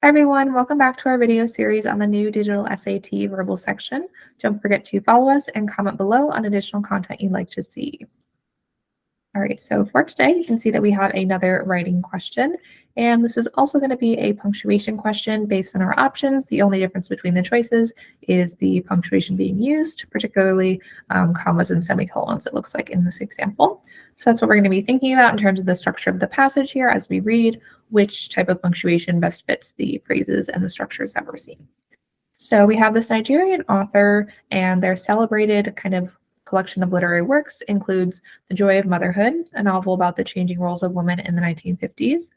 Hi everyone, welcome back to our video series on the new digital SAT verbal section. Don't forget to follow us and comment below on additional content you'd like to see. All right, so for today, you can see that we have another writing question, and this is also going to be a punctuation question based on our options. The only difference between the choices is the punctuation being used, particularly commas and semicolons, it looks like in this example. So that's what we're going to be thinking about in terms of the structure of the passage here as we read which type of punctuation best fits the phrases and the structures that we're seeing. So we have this Nigerian author, and their celebrated kind of collection of literary works includes The Joy of Motherhood, a novel about the changing roles of women in the 1950s,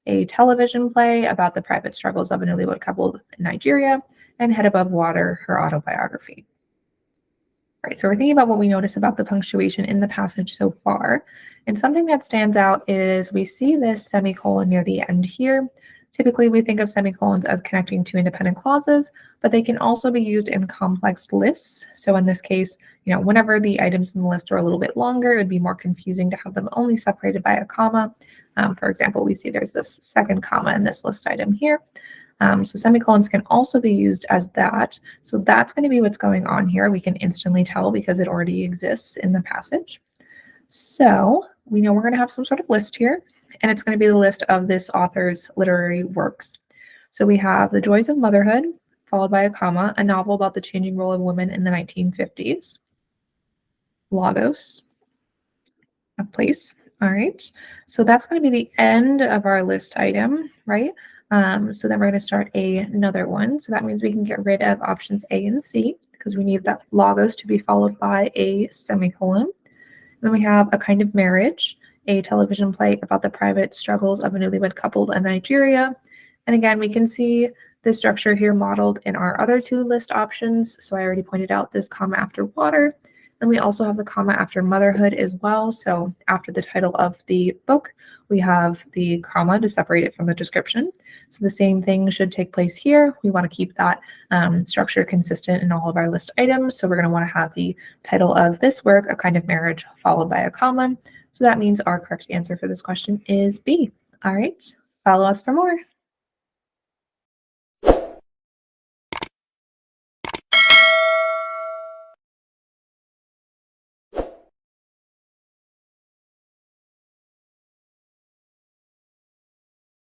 a television play about the private struggles of a newlywed couple in Nigeria, and Head Above Water, her autobiography. All right, so we're thinking about what we notice about the punctuation in the passage so far. And something that stands out is we see this semicolon near the end here. Typically, we think of semicolons as connecting to independent clauses, but they can also be used in complex lists. So in this case, whenever the items in the list are a little bit longer, it would be more confusing to have them only separated by a comma. For example, we see there's this second comma in this list item here. So semicolons can also be used as that. So that's going to be what's going on here. We can instantly tell because it already exists in the passage. So we know we're going to have some sort of list here, and it's going to be the list of this author's literary works. So we have The Joys of Motherhood, followed by a comma, a novel about the changing role of women in the 1950s. Logos, a place. All right. So that's going to be the end of our list item, right? So then we're going to start another one. So that means we can get rid of options A and C because we need that logos to be followed by a semicolon. Then we have A Kind of Marriage, a television play about the private struggles of a newlywed couple in Nigeria. And again, we can see the structure here modeled in our other two list options. So I already pointed out this comma after water. And we also have the comma after motherhood as well. So after the title of the book, we have the comma to separate it from the description. So the same thing should take place here. We want to keep that structure consistent in all of our list items. So we're going to want to have the title of this work, A Kind of Marriage, followed by a comma. So that means our correct answer for this question is B. All right, follow us for more.